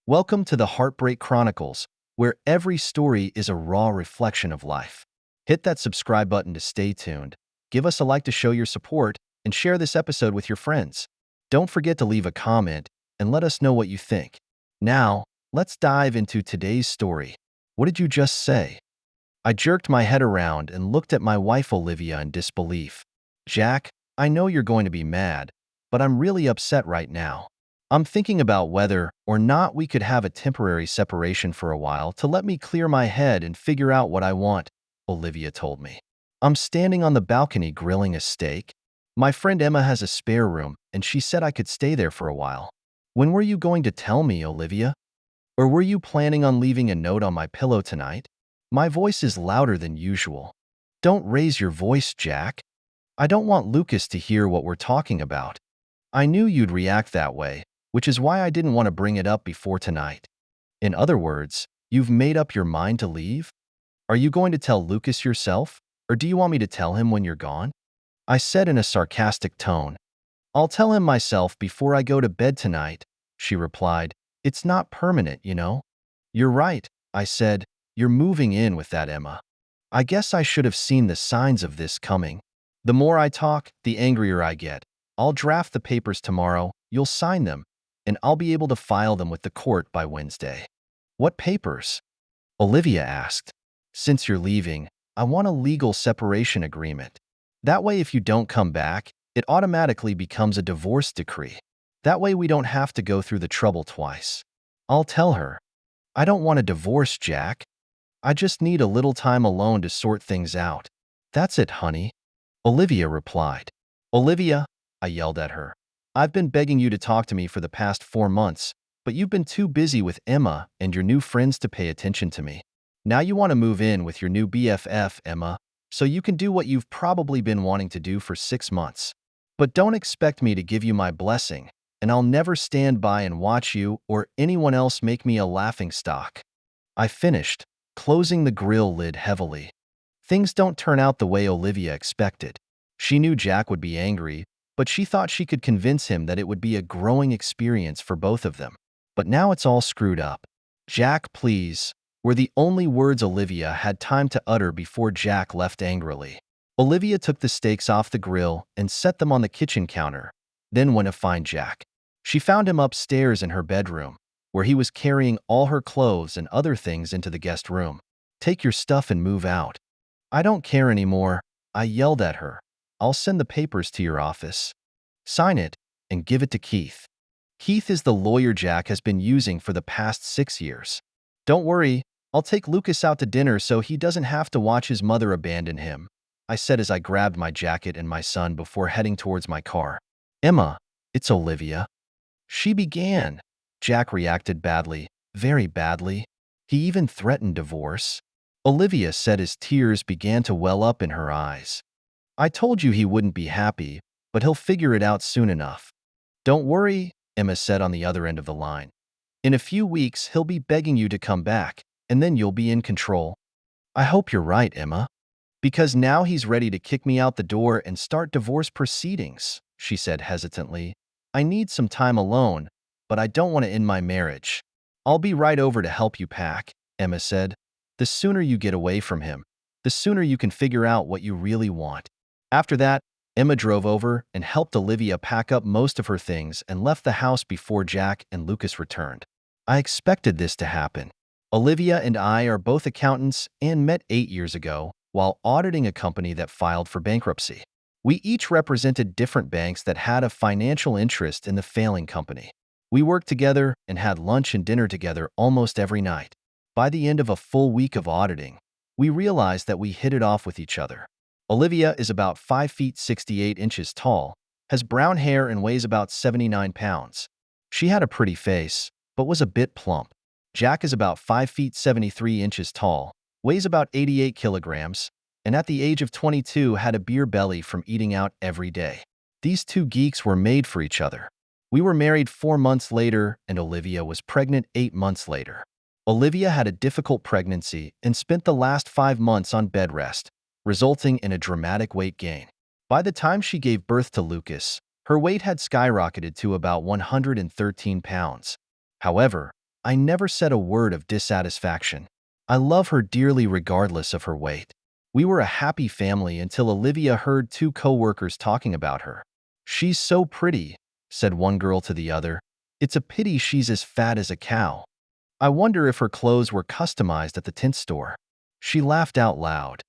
Welcome to the Heartbreak Chronicles, where every story is a raw reflection of life. Hit that subscribe button to stay tuned, give us a like to show your support, and share this episode with your friends. Don't forget to leave a comment and let us know what you think. Now, let's dive into today's story. What did you just say? I jerked my head around and looked at my wife Olivia in disbelief. Jack, I know you're going to be mad, but I'm really upset right now. I'm thinking about whether or not we could have a temporary separation for a while to let me clear my head and figure out what I want, Olivia told me. I'm standing on the balcony grilling a steak. My friend Emma has a spare room, and she said I could stay there for a while. When were you going to tell me, Olivia? Or were you planning on leaving a note on my pillow tonight? My voice is louder than usual. Don't raise your voice, Jack. I don't want Lucas to hear what we're talking about. I knew you'd react that way, which is why I didn't want to bring it up before tonight. In other words, you've made up your mind to leave? Are you going to tell Lucas yourself, or do you want me to tell him when you're gone? I said in a sarcastic tone. I'll tell him myself before I go to bed tonight, she replied. It's not permanent, you know. You're right, I said. You're moving in with that Emma. I guess I should have seen the signs of this coming. The more I talk, the angrier I get. I'll draft the papers tomorrow, you'll sign them, and I'll be able to file them with the court by Wednesday. What papers? Olivia asked. Since you're leaving, I want a legal separation agreement. That way if you don't come back, it automatically becomes a divorce decree. That way we don't have to go through the trouble twice. I'll tell her. I don't want a divorce, Jack. I just need a little time alone to sort things out. That's it, honey, Olivia replied. Olivia, I yelled at her. I've been begging you to talk to me for the past 4 months, but you've been too busy with Emma and your new friends to pay attention to me. Now you want to move in with your new BFF, Emma, so you can do what you've probably been wanting to do for 6 months. But don't expect me to give you my blessing, and I'll never stand by and watch you or anyone else make me a laughingstock. I finished, closing the grill lid heavily. Things don't turn out the way Olivia expected. She knew Jack would be angry, but she thought she could convince him that it would be a growing experience for both of them. But now it's all screwed up. Jack, please, were the only words Olivia had time to utter before Jack left angrily. Olivia took the steaks off the grill and set them on the kitchen counter, then went to find Jack. She found him upstairs in her bedroom, where he was carrying all her clothes and other things into the guest room. Take your stuff and move out. I don't care anymore, I yelled at her. I'll send the papers to your office. Sign it and give it to Keith. Keith is the lawyer Jack has been using for the past 6 years. Don't worry, I'll take Lucas out to dinner so he doesn't have to watch his mother abandon him, I said as I grabbed my jacket and my son before heading towards my car. Emma, it's Olivia. She began. Jack reacted badly, very badly. He even threatened divorce. Olivia said as tears began to well up in her eyes. I told you he wouldn't be happy, but he'll figure it out soon enough. Don't worry, Emma said on the other end of the line. In a few weeks, he'll be begging you to come back, and then you'll be in control. I hope you're right, Emma. Because now he's ready to kick me out the door and start divorce proceedings, she said hesitantly. I need some time alone, but I don't want to end my marriage. I'll be right over to help you pack, Emma said. The sooner you get away from him, the sooner you can figure out what you really want. After that, Emma drove over and helped Olivia pack up most of her things and left the house before Jack and Lucas returned. I expected this to happen. Olivia and I are both accountants and met 8 years ago while auditing a company that filed for bankruptcy. We each represented different banks that had a financial interest in the failing company. We worked together and had lunch and dinner together almost every night. By the end of a full week of auditing, we realized that we hit it off with each other. Olivia is about 5 feet 68 inches tall, has brown hair and weighs about 79 pounds. She had a pretty face, but was a bit plump. Jack is about 5 feet 73 inches tall, weighs about 88 kilograms, and at the age of 22 had a beer belly from eating out every day. These two geeks were made for each other. We were married 4 months later, and Olivia was pregnant 8 months later. Olivia had a difficult pregnancy and spent the last 5 months on bed rest, resulting in a dramatic weight gain. By the time she gave birth to Lucas, her weight had skyrocketed to about 113 pounds. However, I never said a word of dissatisfaction. I love her dearly regardless of her weight. We were a happy family until Olivia heard two co-workers talking about her. "She's so pretty," said one girl to the other. "It's a pity she's as fat as a cow. I wonder if her clothes were customized at the tint store." She laughed out loud.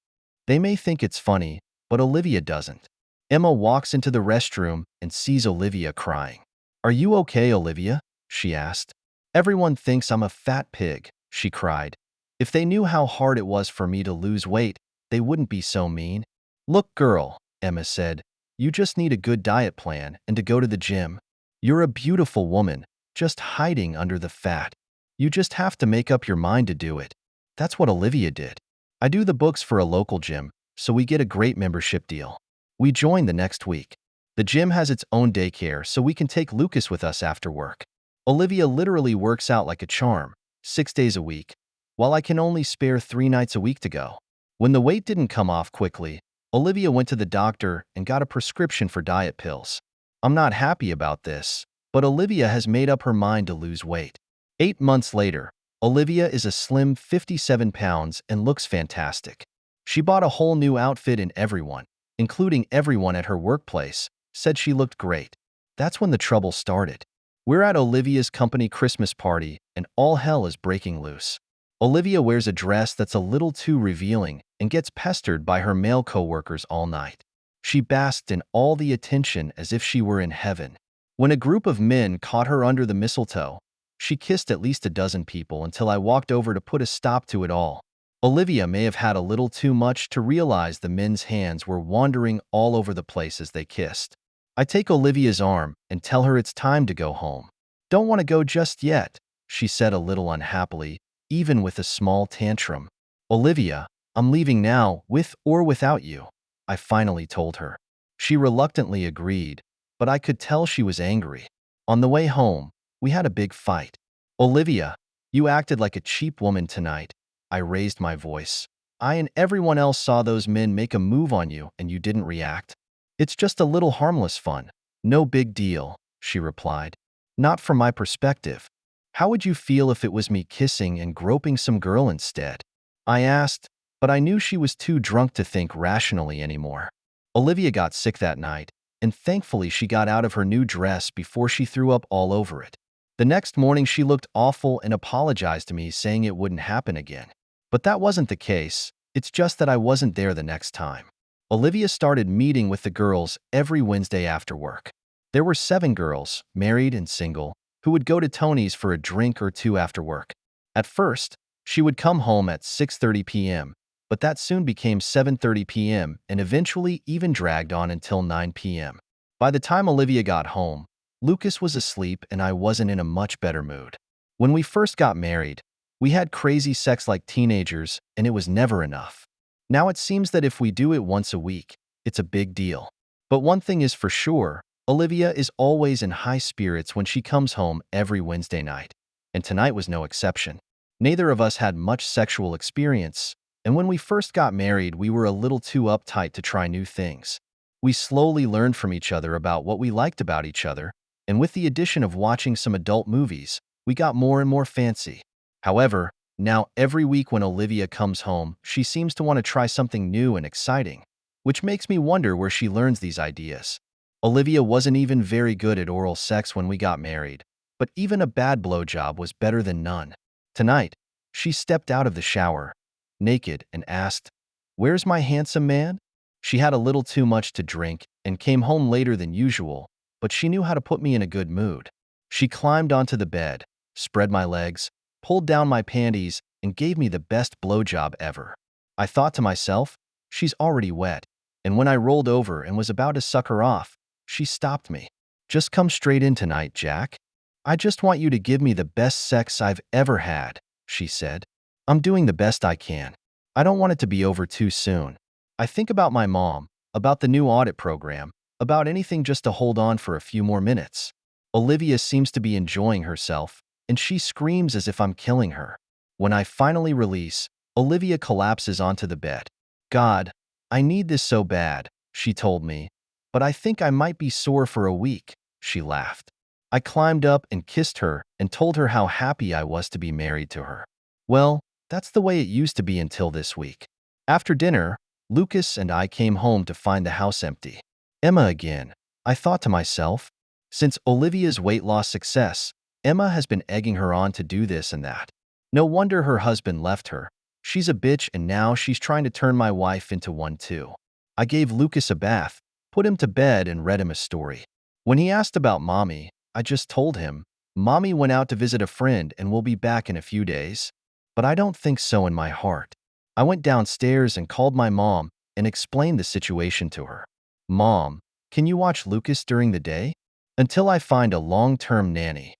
They may think it's funny, but Olivia doesn't. Emma walks into the restroom and sees Olivia crying. "Are you okay, Olivia?" she asked. "Everyone thinks I'm a fat pig," she cried. "If they knew how hard it was for me to lose weight, they wouldn't be so mean." "Look, girl," Emma said, "you just need a good diet plan and to go to the gym. You're a beautiful woman, just hiding under the fat. You just have to make up your mind to do it." That's what Olivia did. "I do the books for a local gym, so we get a great membership deal. We join the next week. The gym has its own daycare, so we can take Lucas with us after work. Olivia literally works out like a charm, 6 days a week, while I can only spare 3 nights a week to go." When the weight didn't come off quickly, Olivia went to the doctor and got a prescription for diet pills. "I'm not happy about this, but Olivia has made up her mind to lose weight." 8 months later, Olivia is a slim 57 pounds and looks fantastic. She bought a whole new outfit and everyone, including everyone at her workplace, said she looked great. That's when the trouble started. We're at Olivia's company Christmas party and all hell is breaking loose. Olivia wears a dress that's a little too revealing and gets pestered by her male coworkers all night. She basked in all the attention as if she were in heaven. When a group of men caught her under the mistletoe, she kissed at least a dozen people until I walked over to put a stop to it all. Olivia may have had a little too much to realize the men's hands were wandering all over the place as they kissed. I take Olivia's arm and tell her it's time to go home. "Don't want to go just yet," she said a little unhappily, even with a small tantrum. "Olivia, I'm leaving now, with or without you," I finally told her. She reluctantly agreed, but I could tell she was angry. On the way home, we had a big fight. "Olivia, you acted like a cheap woman tonight." I raised my voice. "I and everyone else saw those men make a move on you and you didn't react." "It's just a little harmless fun. No big deal," she replied. "Not from my perspective. How would you feel if it was me kissing and groping some girl instead?" I asked, but I knew she was too drunk to think rationally anymore. Olivia got sick that night, and thankfully she got out of her new dress before she threw up all over it. The next morning she looked awful and apologized to me, saying it wouldn't happen again. But that wasn't the case, it's just that I wasn't there the next time. Olivia started meeting with the girls every Wednesday after work. There were 7 girls, married and single, who would go to Tony's for a drink or two after work. At first, she would come home at 6:30 p.m., but that soon became 7:30 p.m. and eventually even dragged on until 9 p.m. By the time Olivia got home, Lucas was asleep and I wasn't in a much better mood. When we first got married, we had crazy sex like teenagers and it was never enough. Now it seems that if we do it once a week, it's a big deal. But one thing is for sure, Olivia is always in high spirits when she comes home every Wednesday night. And tonight was no exception. Neither of us had much sexual experience, and when we first got married, we were a little too uptight to try new things. We slowly learned from each other about what we liked about each other, and with the addition of watching some adult movies, we got more and more fancy. However, now every week when Olivia comes home, she seems to want to try something new and exciting, which makes me wonder where she learns these ideas. Olivia wasn't even very good at oral sex when we got married, but even a bad blowjob was better than none. Tonight, she stepped out of the shower, naked, and asked, "Where's my handsome man?" She had a little too much to drink and came home later than usual, but she knew how to put me in a good mood. She climbed onto the bed, spread my legs, pulled down my panties, and gave me the best blowjob ever. I thought to myself, she's already wet, and when I rolled over and was about to suck her off, she stopped me. "Just come straight in tonight, Jack. I just want you to give me the best sex I've ever had," she said. "I'm doing the best I can. I don't want it to be over too soon. I think about my mom, about the new audit program, about anything just to hold on for a few more minutes." Olivia seems to be enjoying herself, and she screams as if I'm killing her. When I finally release, Olivia collapses onto the bed. "God, I need this so bad," she told me, "but I think I might be sore for a week," she laughed. I climbed up and kissed her and told her how happy I was to be married to her. Well, that's the way it used to be until this week. After dinner, Lucas and I came home to find the house empty. Emma again. I thought to myself, since Olivia's weight loss success, Emma has been egging her on to do this and that. No wonder her husband left her. She's a bitch and now she's trying to turn my wife into one too. I gave Lucas a bath, put him to bed and read him a story. When he asked about Mommy, I just told him, Mommy went out to visit a friend and will be back in a few days. But I don't think so in my heart. I went downstairs and called my mom and explained the situation to her. Mom, can you watch Lucas during the day? Until I find a long-term nanny.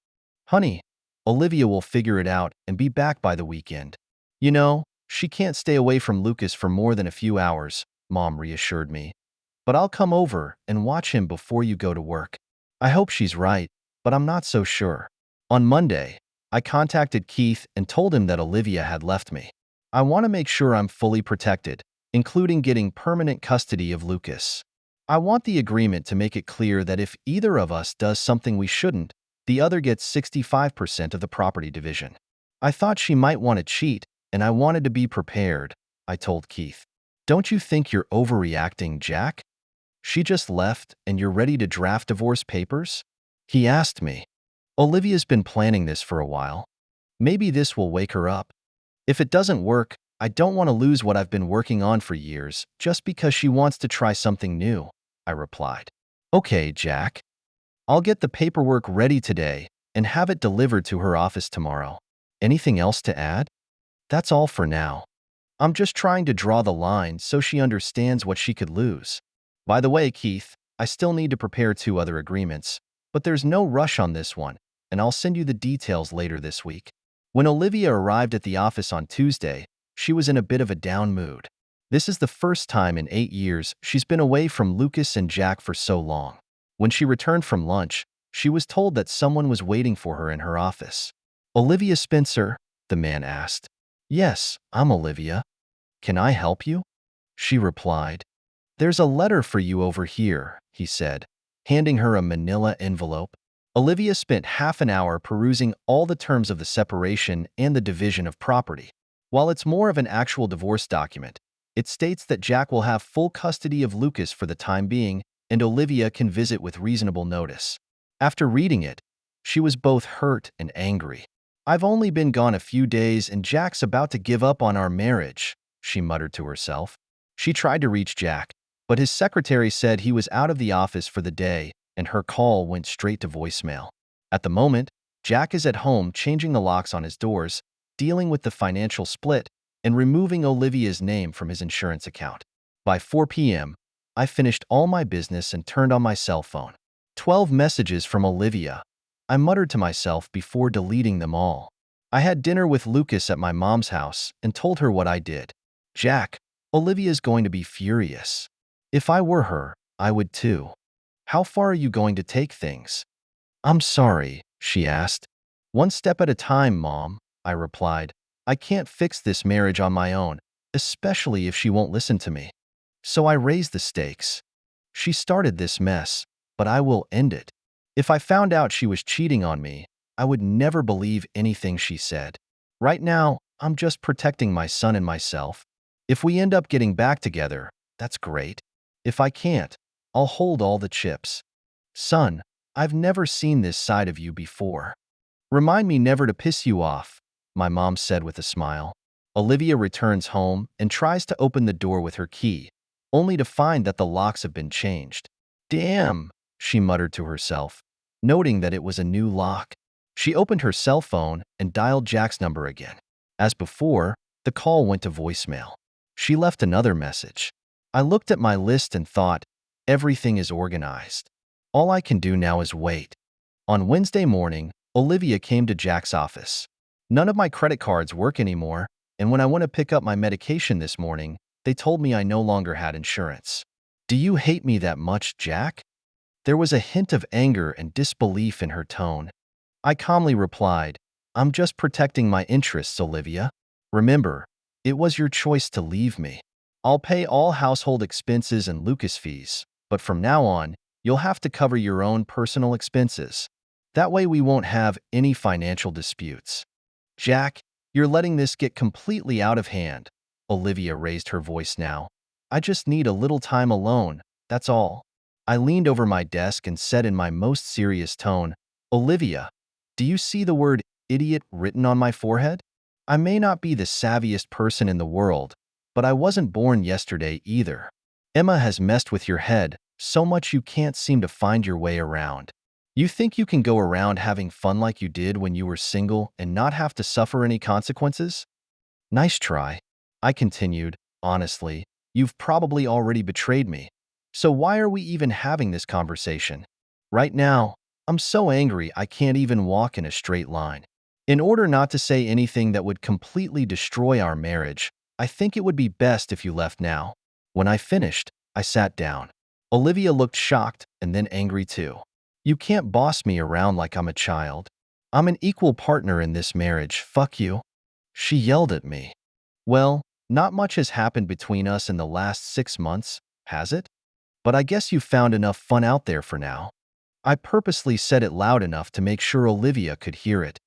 Honey, Olivia will figure it out and be back by the weekend. You know, she can't stay away from Lucas for more than a few hours, Mom reassured me. But I'll come over and watch him before you go to work. I hope she's right, but I'm not so sure. On Monday, I contacted Keith and told him that Olivia had left me. I want to make sure I'm fully protected, including getting permanent custody of Lucas. I want the agreement to make it clear that if either of us does something we shouldn't, the other gets 65% of the property division. I thought she might want to cheat, and I wanted to be prepared, I told Keith. Don't you think you're overreacting, Jack? She just left and you're ready to draft divorce papers? He asked me. Olivia's been planning this for a while. Maybe this will wake her up. If it doesn't work, I don't want to lose what I've been working on for years just because she wants to try something new, I replied. Okay, Jack. I'll get the paperwork ready today and have it delivered to her office tomorrow. Anything else to add? That's all for now. I'm just trying to draw the line so she understands what she could lose. By the way, Keith, I still need to prepare 2 other agreements, but there's no rush on this one, and I'll send you the details later this week. When Olivia arrived at the office on Tuesday, she was in a bit of a down mood. This is the first time in 8 years she's been away from Lucas and Jack for so long. When she returned from lunch, she was told that someone was waiting for her in her office. Olivia Spencer? The man asked. Yes, I'm Olivia. Can I help you? She replied. There's a letter for you over here, he said, handing her a manila envelope. Olivia spent half an hour perusing all the terms of the separation and the division of property. While it's more of an actual divorce document, it states that Jack will have full custody of Lucas for the time being and Olivia can visit with reasonable notice. After reading it, she was both hurt and angry. I've only been gone a few days and Jack's about to give up on our marriage, she muttered to herself. She tried to reach Jack, but his secretary said he was out of the office for the day and her call went straight to voicemail. At the moment, Jack is at home changing the locks on his doors, dealing with the financial split, and removing Olivia's name from his insurance account. By 4 p.m., I finished all my business and turned on my cell phone. 12 messages from Olivia. I muttered to myself before deleting them all. I had dinner with Lucas at my mom's house and told her what I did. Jack, Olivia's going to be furious. If I were her, I would too. How far are you going to take things? I'm sorry, she asked. One step at a time, Mom, I replied. I can't fix this marriage on my own, especially if she won't listen to me. So I raised the stakes. She started this mess, but I will end it. If I found out she was cheating on me, I would never believe anything she said. Right now, I'm just protecting my son and myself. If we end up getting back together, that's great. If I can't, I'll hold all the chips. Son, I've never seen this side of you before. Remind me never to piss you off, my mom said with a smile. Olivia returns home and tries to open the door with her key, only to find that the locks have been changed. Damn, she muttered to herself, noting that it was a new lock. She opened her cell phone and dialed Jack's number again. As before, the call went to voicemail. She left another message. I looked at my list and thought, everything is organized. All I can do now is wait. On Wednesday morning, Olivia came to Jack's office. None of my credit cards work anymore, and when I went to pick up my medication this morning, they told me I no longer had insurance. Do you hate me that much, Jack? There was a hint of anger and disbelief in her tone. I calmly replied, I'm just protecting my interests, Olivia. Remember, it was your choice to leave me. I'll pay all household expenses and Lucas fees, but from now on, you'll have to cover your own personal expenses. That way we won't have any financial disputes. Jack, you're letting this get completely out of hand. Olivia raised her voice now. I just need a little time alone, that's all. I leaned over my desk and said in my most serious tone, Olivia, do you see the word idiot written on my forehead? I may not be the savviest person in the world, but I wasn't born yesterday either. Emma has messed with your head so much you can't seem to find your way around. You think you can go around having fun like you did when you were single and not have to suffer any consequences? Nice try. I continued, honestly, you've probably already betrayed me. So why are we even having this conversation? Right now, I'm so angry I can't even walk in a straight line. In order not to say anything that would completely destroy our marriage, I think it would be best if you left now. When I finished, I sat down. Olivia looked shocked and then angry too. You can't boss me around like I'm a child. I'm an equal partner in this marriage, fuck you. She yelled at me. Well, not much has happened between us in the last 6 months, has it? But I guess you found enough fun out there for now. I purposely said it loud enough to make sure Olivia could hear it.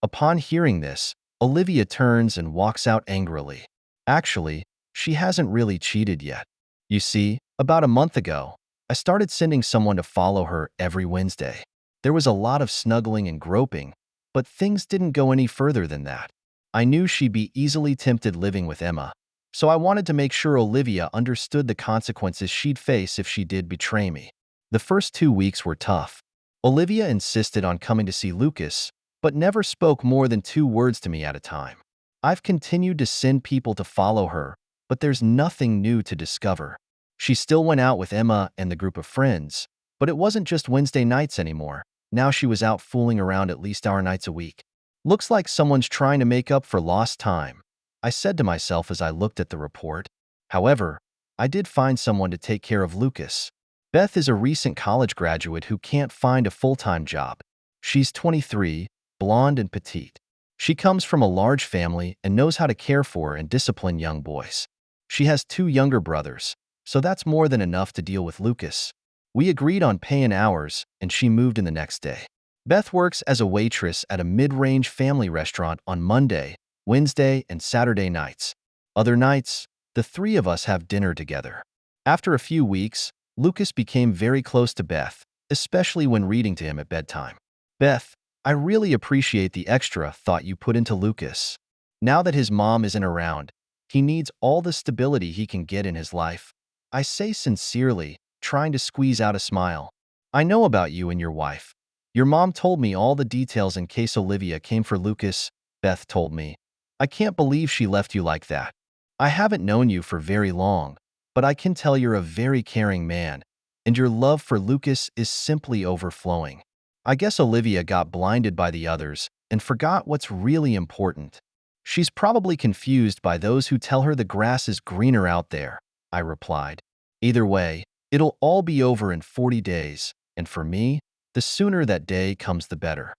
Upon hearing this, Olivia turns and walks out angrily. Actually, she hasn't really cheated yet. You see, about a month ago, I started sending someone to follow her every Wednesday. There was a lot of snuggling and groping, but things didn't go any further than that. I knew she'd be easily tempted living with Emma, so I wanted to make sure Olivia understood the consequences she'd face if she did betray me. The first 2 weeks were tough. Olivia insisted on coming to see Lucas, but never spoke more than 2 words to me at a time. I've continued to send people to follow her, but there's nothing new to discover. She still went out with Emma and the group of friends, but it wasn't just Wednesday nights anymore. Now she was out fooling around at least hour nights a week. Looks like someone's trying to make up for lost time, I said to myself as I looked at the report. However, I did find someone to take care of Lucas. Beth is a recent college graduate who can't find a full-time job. She's 23, blonde and petite. She comes from a large family and knows how to care for and discipline young boys. She has 2 younger brothers, so that's more than enough to deal with Lucas. We agreed on pay and hours, and she moved in the next day. Beth works as a waitress at a mid-range family restaurant on Monday, Wednesday, and Saturday nights. Other nights, the 3 of us have dinner together. After a few weeks, Lucas became very close to Beth, especially when reading to him at bedtime. Beth, I really appreciate the extra thought you put into Lucas. Now that his mom isn't around, he needs all the stability he can get in his life. I say sincerely, trying to squeeze out a smile. I know about you and your wife. Your mom told me all the details in case Olivia came for Lucas, Beth told me. I can't believe she left you like that. I haven't known you for very long, but I can tell you're a very caring man, and your love for Lucas is simply overflowing. I guess Olivia got blinded by the others and forgot what's really important. She's probably confused by those who tell her the grass is greener out there, I replied. Either way, it'll all be over in 40 days, and for me, the sooner that day comes the better.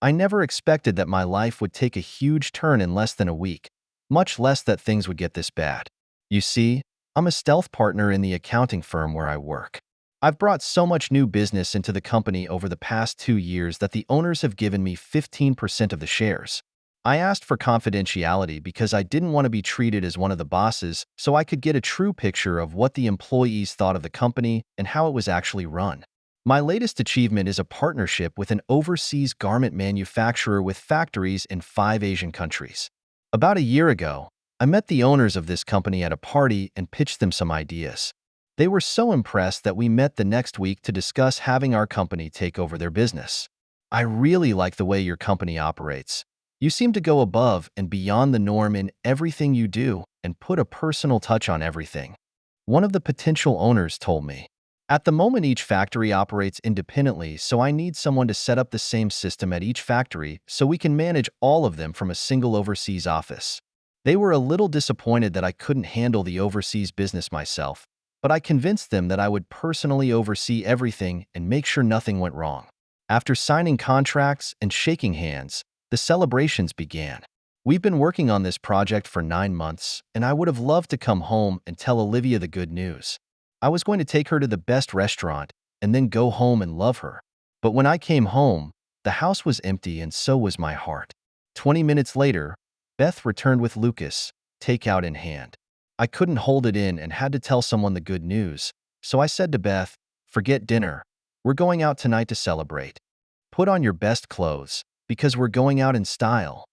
I never expected that my life would take a huge turn in less than a week, much less that things would get this bad. You see, I'm a stealth partner in the accounting firm where I work. I've brought so much new business into the company over the past 2 years that the owners have given me 15% of the shares. I asked for confidentiality because I didn't want to be treated as one of the bosses, so I could get a true picture of what the employees thought of the company and how it was actually run. My latest achievement is a partnership with an overseas garment manufacturer with factories in 5 Asian countries. About a year ago, I met the owners of this company at a party and pitched them some ideas. They were so impressed that we met the next week to discuss having our company take over their business. I really like the way your company operates. You seem to go above and beyond the norm in everything you do and put a personal touch on everything. One of the potential owners told me. At the moment, each factory operates independently, so I need someone to set up the same system at each factory so we can manage all of them from a single overseas office. They were a little disappointed that I couldn't handle the overseas business myself, but I convinced them that I would personally oversee everything and make sure nothing went wrong. After signing contracts and shaking hands, the celebrations began. We've been working on this project for 9 months, and I would have loved to come home and tell Olivia the good news. I was going to take her to the best restaurant and then go home and love her. But when I came home, The house was empty and so was my heart. 20 minutes later, Beth returned with Lucas, takeout in hand. I couldn't hold it in and had to tell someone the good news, so I said to Beth, "Forget dinner. We're going out tonight to celebrate. Put on your best clothes, because we're going out in style."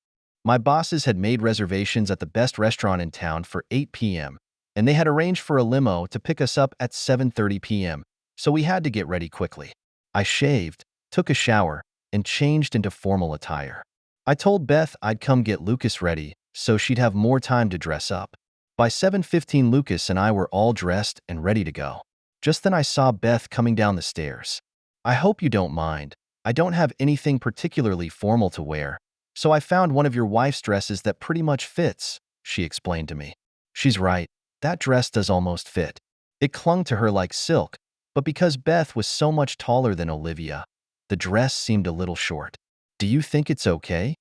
My bosses had made reservations at the best restaurant in town for 8 p.m., and they had arranged for a limo to pick us up at 7:30 p.m., so we had to get ready quickly. I shaved, took a shower, and changed into formal attire. I told Beth I'd come get Lucas ready so she'd have more time to dress up. By 7:15, Lucas and I were all dressed and ready to go. Just then I saw Beth coming down the stairs. "I hope you don't mind. I don't have anything particularly formal to wear, so I found one of your wife's dresses that pretty much fits," she explained to me. She's right. That dress does almost fit. It clung to her like silk, but because Beth was so much taller than Olivia, the dress seemed a little short. "Do you think it's okay?"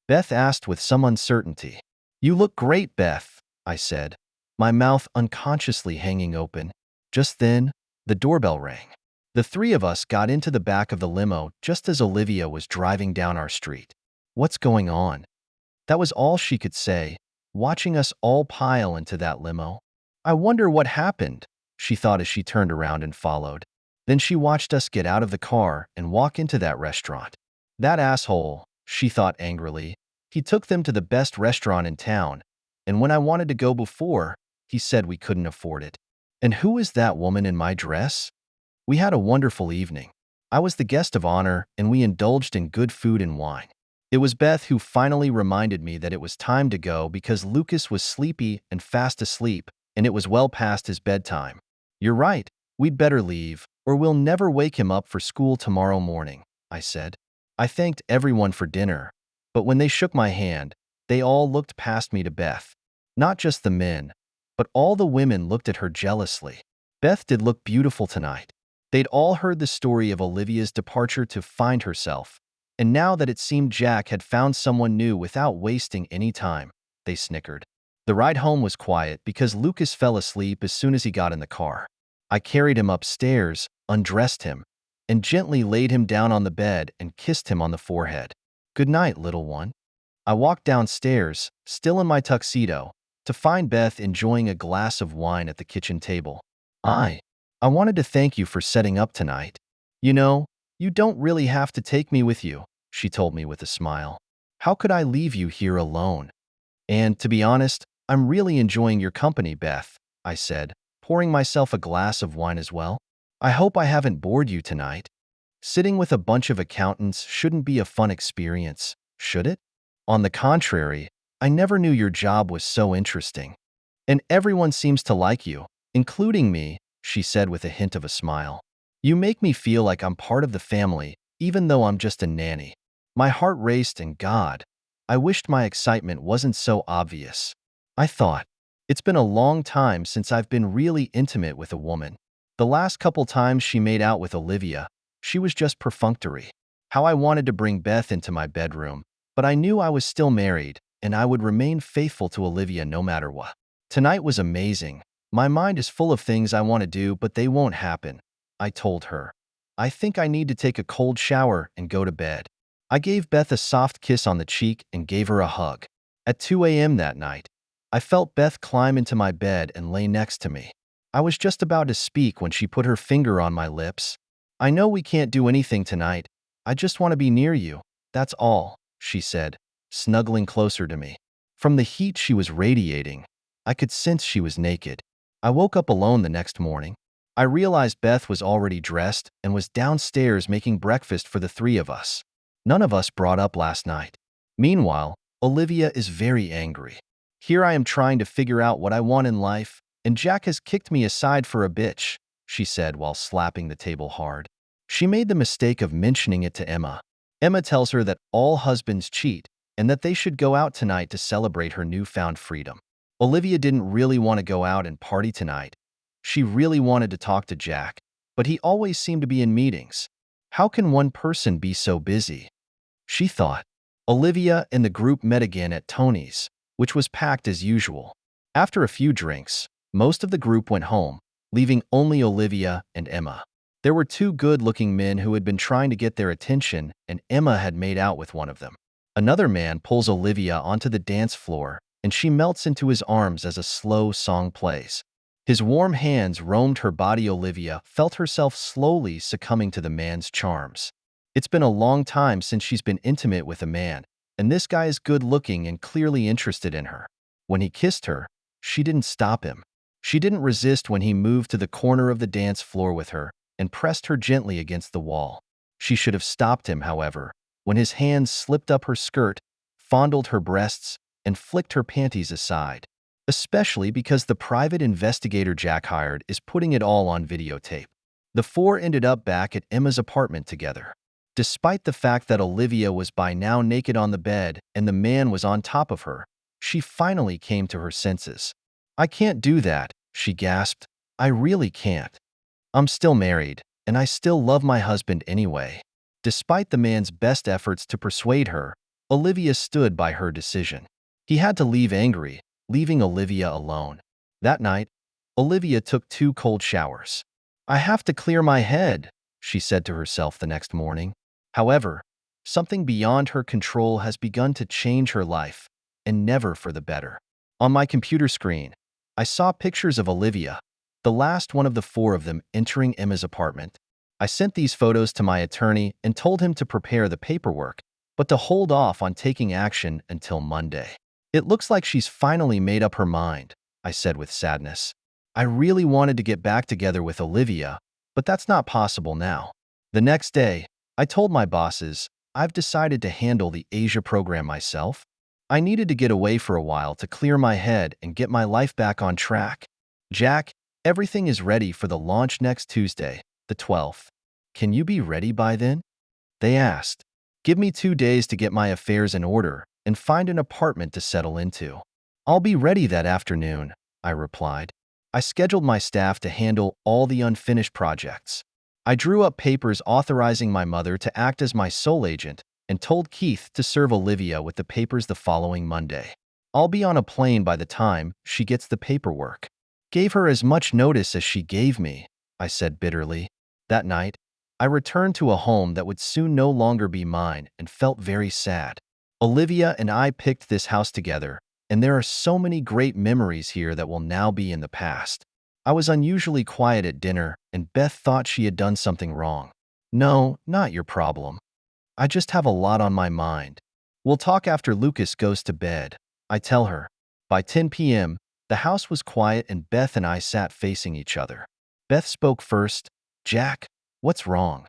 Beth asked with some uncertainty. "You look great, Beth," I said, my mouth unconsciously hanging open. Just then, the doorbell rang. The three of us got into the back of the limo just as Olivia was driving down our street. "What's going on?" That was all she could say, watching us all pile into that limo. "I wonder what happened," she thought as she turned around and followed. Then she watched us get out of the car and walk into that restaurant. "That asshole," she thought angrily. "He took them to the best restaurant in town, and when I wanted to go before, he said we couldn't afford it. And who is that woman in my dress?" We had a wonderful evening. I was the guest of honor, and we indulged in good food and wine. It was Beth who finally reminded me that it was time to go because Lucas was sleepy and fast asleep, and it was well past his bedtime. "You're right, we'd better leave, or we'll never wake him up for school tomorrow morning," I said. I thanked everyone for dinner, but when they shook my hand, they all looked past me to Beth. Not just the men, but all the women looked at her jealously. Beth did look beautiful tonight. They'd all heard the story of Olivia's departure to find herself, and now that it seemed Jack had found someone new without wasting any time, they snickered. The ride home was quiet because Lucas fell asleep as soon as he got in the car. I carried him upstairs, undressed him, and gently laid him down on the bed and kissed him on the forehead. "Good night, little one." I walked downstairs, still in my tuxedo, to find Beth enjoying a glass of wine at the kitchen table. I wanted to thank you for setting up tonight. You know, you don't really have to take me with you," she told me with a smile. "How could I leave you here alone? And to be honest, I'm really enjoying your company, Beth," I said, pouring myself a glass of wine as well. "I hope I haven't bored you tonight. Sitting with a bunch of accountants shouldn't be a fun experience, should it? On the contrary, I never knew your job was so interesting. And everyone seems to like you, including me," she said with a hint of a smile. "You make me feel like I'm part of the family, even though I'm just a nanny." My heart raced and God, I wished my excitement wasn't so obvious. I thought, it's been a long time since I've been really intimate with a woman. The last couple times she made out with Olivia, she was just perfunctory. How I wanted to bring Beth into my bedroom, but I knew I was still married, and I would remain faithful to Olivia no matter what. Tonight was amazing. My mind is full of things I want to do, but they won't happen, I told her. I think I need to take a cold shower and go to bed. I gave Beth a soft kiss on the cheek and gave her a hug. At 2 a.m. that night, I felt Beth climb into my bed and lay next to me. I was just about to speak when she put her finger on my lips. "I know we can't do anything tonight. I just want to be near you. That's all," she said, snuggling closer to me. From the heat she was radiating, I could sense she was naked. I woke up alone the next morning. I realized Beth was already dressed and was downstairs making breakfast for the three of us. None of us brought up last night. Meanwhile, Olivia is very angry. Here I am trying to figure out what I want in life, and Jack has kicked me aside for a bitch, she said while slapping the table hard. She made the mistake of mentioning it to Emma. Emma tells her that all husbands cheat and that they should go out tonight to celebrate her newfound freedom. Olivia didn't really want to go out and party tonight. She really wanted to talk to Jack, but he always seemed to be in meetings. How can one person be so busy? She thought. Olivia and the group met again at Tony's, which was packed as usual. After a few drinks, most of the group went home, leaving only Olivia and Emma. There were two good-looking men who had been trying to get their attention, and Emma had made out with one of them. Another man pulls Olivia onto the dance floor, and she melts into his arms as a slow song plays. His warm hands roamed her body. Olivia felt herself slowly succumbing to the man's charms. It's been a long time since she's been intimate with a man, and this guy is good-looking and clearly interested in her. When he kissed her, she didn't stop him. She didn't resist when he moved to the corner of the dance floor with her and pressed her gently against the wall. She should have stopped him, however, when his hands slipped up her skirt, fondled her breasts, and flicked her panties aside. Especially because the private investigator Jack hired is putting it all on videotape. The four ended up back at Emma's apartment together. Despite the fact that Olivia was by now naked on the bed and the man was on top of her, she finally came to her senses. "I can't do that," she gasped. "I really can't. I'm still married, and I still love my husband anyway." Despite the man's best efforts to persuade her, Olivia stood by her decision. He had to leave angry, leaving Olivia alone. That night, Olivia took 2 cold showers. "I have to clear my head," she said to herself the next morning. However, something beyond her control has begun to change her life, and never for the better. On my computer screen, I saw pictures of Olivia, the last one of the 4 of them entering Emma's apartment. I sent these photos to my attorney and told him to prepare the paperwork, but to hold off on taking action until Monday. "It looks like she's finally made up her mind," I said with sadness. "I really wanted to get back together with Olivia, but that's not possible now." The next day, I told my bosses, "I've decided to handle the Asia program myself. I needed to get away for a while to clear my head and get my life back on track. Jack, everything is ready for the launch next Tuesday, the 12th. Can you be ready by then?" They asked. "Give me 2 days to get my affairs in order and find an apartment to settle into." "I'll be ready that afternoon," I replied. I scheduled my staff to handle all the unfinished projects. I drew up papers authorizing my mother to act as my sole agent and told Keith to serve Olivia with the papers the following Monday. "I'll be on a plane by the time she gets the paperwork." "Gave her as much notice as she gave me," I said bitterly. That night, I returned to a home that would soon no longer be mine and felt very sad. Olivia and I picked this house together, and there are so many great memories here that will now be in the past. I was unusually quiet at dinner, and Beth thought she had done something wrong. "No, not your problem. I just have a lot on my mind. We'll talk after Lucas goes to bed," I tell her. By 10 p.m., the house was quiet and Beth and I sat facing each other. Beth spoke first. "Jack, what's wrong?"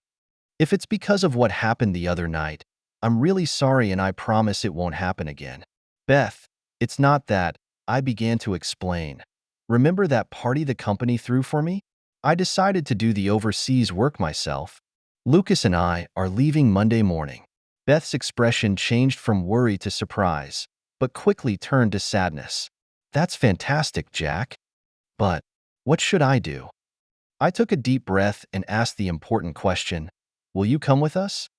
"If it's because of what happened the other night, I'm really sorry and I promise it won't happen again." "Beth, it's not that," I began to explain. "Remember that party the company threw for me? I decided to do the overseas work myself. Lucas and I are leaving Monday morning." Beth's expression changed from worry to surprise, but quickly turned to sadness. "That's fantastic, Jack. But what should I do?" I took a deep breath and asked the important question, "Will you come with us?"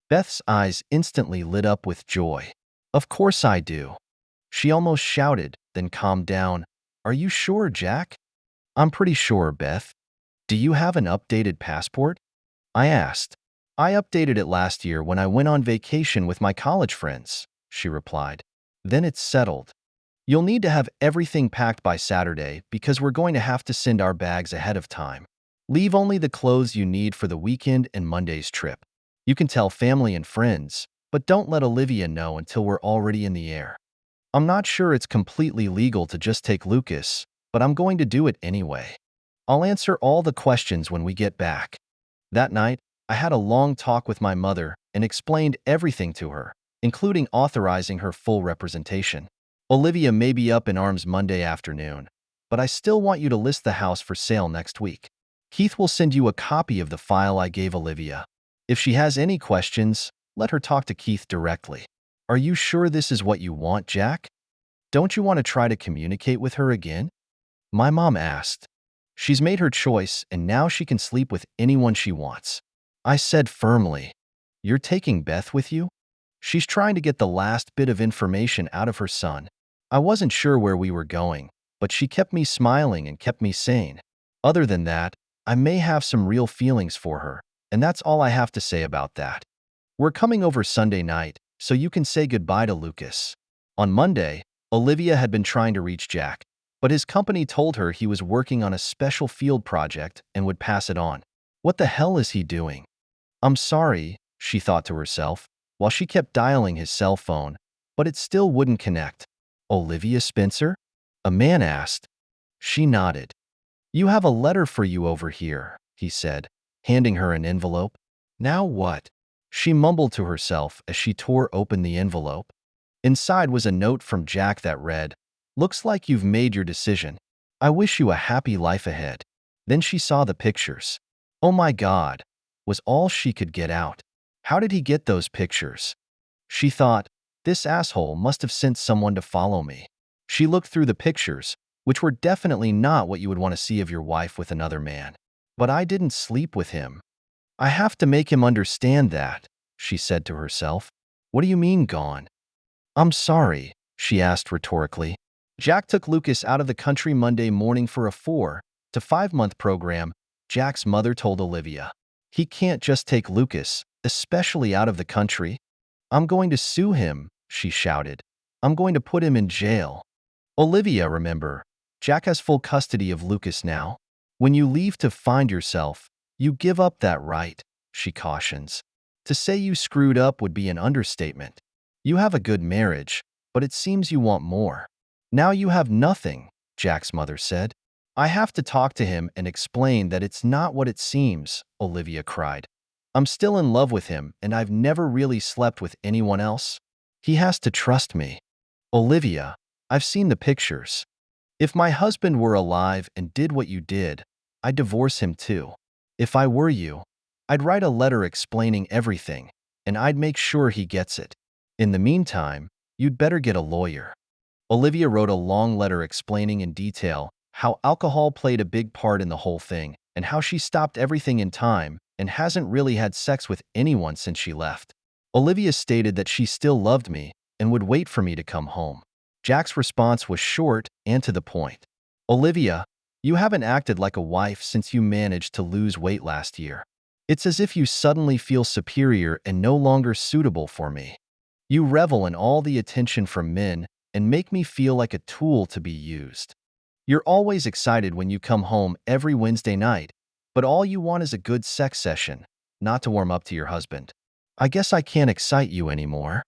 Beth's eyes instantly lit up with joy. "Of course I do." She almost shouted, then calmed down. "Are you sure, Jack?" "I'm pretty sure, Beth. Do you have an updated passport?" I asked. "I updated it last year when I went on vacation with my college friends," she replied. "Then it's settled. You'll need to have everything packed by Saturday because we're going to have to send our bags ahead of time. Leave only the clothes you need for the weekend and Monday's trip. You can tell family and friends, but don't let Olivia know until we're already in the air. I'm not sure it's completely legal to just take Lucas, but I'm going to do it anyway. I'll answer all the questions when we get back." That night, I had a long talk with my mother and explained everything to her, including authorizing her full representation. "Olivia may be up in arms Monday afternoon, but I still want you to list the house for sale next week. Keith will send you a copy of the file I gave Olivia. If she has any questions, let her talk to Keith directly." "Are you sure this is what you want, Jack? Don't you want to try to communicate with her again?" My mom asked. "She's made her choice, and now she can sleep with anyone she wants." I said firmly. "You're taking Beth with you? She's trying to get the last bit of information out of her son." I wasn't sure where we were going, but she kept me smiling and kept me sane. Other than that, I may have some real feelings for her, and that's all I have to say about that. We're coming over Sunday night, so you can say goodbye to Lucas." On Monday, Olivia had been trying to reach Jack, but his company told her he was working on a special field project and would pass it on. What the hell is he doing? "I'm sorry," she thought to herself, while she kept dialing his cell phone, but it still wouldn't connect. "Olivia Spencer?" a man asked. She nodded. "You have a letter for you over here," he said, handing her an envelope. "Now what?" She mumbled to herself as she tore open the envelope. Inside was a note from Jack that read, "Looks like you've made your decision. I wish you a happy life ahead." Then she saw the pictures. "Oh my God," was all she could get out. "How did he get those pictures?" She thought, "This asshole must have sent someone to follow me." She looked through the pictures, which were definitely not what you would want to see of your wife with another man. "But I didn't sleep with him. I have to make him understand that," she said to herself. "What do you mean gone?" "I'm sorry," she asked rhetorically. Jack took Lucas out of the country Monday morning for a 4 to 5 month program, Jack's mother told Olivia. "He can't just take Lucas, especially out of the country. I'm going to sue him," she shouted. "I'm going to put him in jail." Olivia, remember, Jack has full custody of Lucas now. "When you leave to find yourself, you give up that right," she cautions. "To say you screwed up would be an understatement. You have a good marriage, but it seems you want more." "Now you have nothing," Jack's mother said. "I have to talk to him and explain that it's not what it seems," Olivia cried. "I'm still in love with him and I've never really slept with anyone else. He has to trust me." "Olivia, I've seen the pictures. If my husband were alive and did what you did, I'd divorce him too. If I were you, I'd write a letter explaining everything, and I'd make sure he gets it. In the meantime, you'd better get a lawyer." Olivia wrote a long letter explaining in detail how alcohol played a big part in the whole thing and how she stopped everything in time and hasn't really had sex with anyone since she left. Olivia stated that she still loved me and would wait for me to come home. Jack's response was short and to the point. "Olivia, you haven't acted like a wife since you managed to lose weight last year. It's as if you suddenly feel superior and no longer suitable for me. You revel in all the attention from men and make me feel like a tool to be used. You're always excited when you come home every Wednesday night, but all you want is a good sex session, not to warm up to your husband. I guess I can't excite you anymore.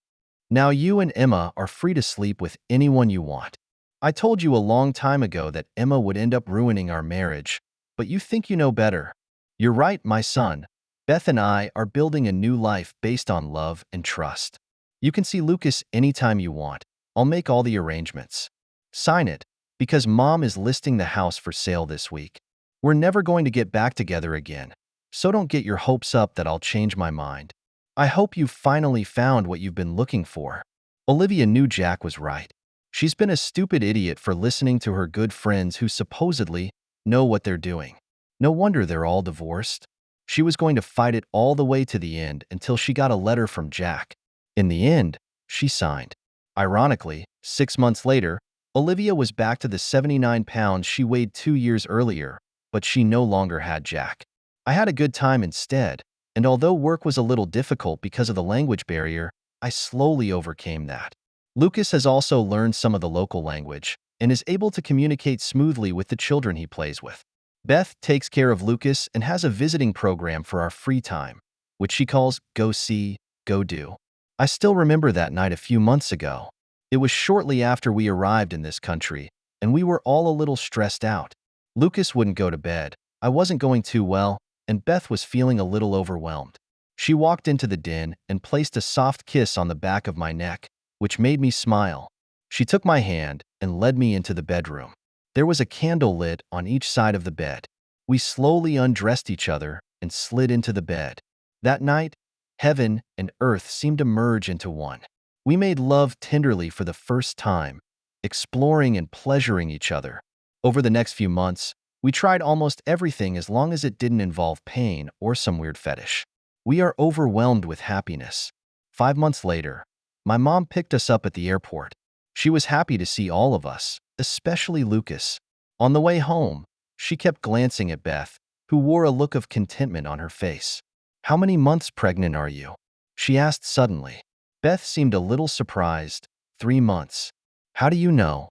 Now you and Emma are free to sleep with anyone you want. I told you a long time ago that Emma would end up ruining our marriage, but you think you know better. You're right, my son. Beth and I are building a new life based on love and trust. You can see Lucas anytime you want. I'll make all the arrangements. Sign it, because Mom is listing the house for sale this week. We're never going to get back together again, so don't get your hopes up that I'll change my mind. I hope you've finally found what you've been looking for." Olivia knew Jack was right. She's been a stupid idiot for listening to her good friends who supposedly know what they're doing. No wonder they're all divorced. She was going to fight it all the way to the end until she got a letter from Jack. In the end, she signed. Ironically, 6 months later, Olivia was back to the 79 pounds she weighed 2 years earlier, but she no longer had Jack. "I had a good time instead, and although work was a little difficult because of the language barrier, I slowly overcame that." Lucas has also learned some of the local language and is able to communicate smoothly with the children he plays with. Beth takes care of Lucas and has a visiting program for our free time, which she calls Go See, Go Do. I still remember that night a few months ago. It was shortly after we arrived in this country, and we were all a little stressed out. Lucas wouldn't go to bed, I wasn't going too well, and Beth was feeling a little overwhelmed. She walked into the den and placed a soft kiss on the back of my neck, which made me smile. She took my hand and led me into the bedroom. There was a candle lit on each side of the bed. We slowly undressed each other and slid into the bed. That night, heaven and earth seemed to merge into one. We made love tenderly for the first time, exploring and pleasuring each other. Over the next few months, we tried almost everything as long as it didn't involve pain or some weird fetish. We are overwhelmed with happiness. 5 months later, my mom picked us up at the airport. She was happy to see all of us, especially Lucas. On the way home, she kept glancing at Beth, who wore a look of contentment on her face. "How many months pregnant are you?" she asked suddenly. Beth seemed a little surprised. 3 months. "How do you know?"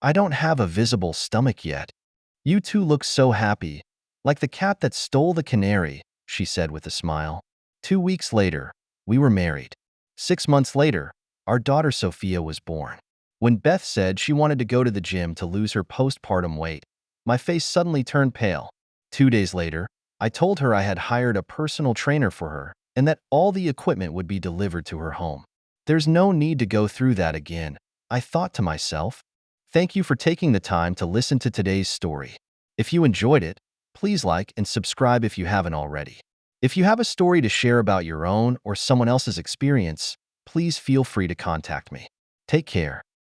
"I don't have a visible stomach yet." "You two look so happy, like the cat that stole the canary," she said with a smile. 2 weeks later, we were married. 6 months later, our daughter Sophia was born. When Beth said she wanted to go to the gym to lose her postpartum weight, my face suddenly turned pale. 2 days later, I told her I had hired a personal trainer for her and that all the equipment would be delivered to her home. There's no need to go through that again, I thought to myself. Thank you for taking the time to listen to today's story. If you enjoyed it, please like and subscribe if you haven't already. If you have a story to share about your own or someone else's experience, please feel free to contact me. Take care.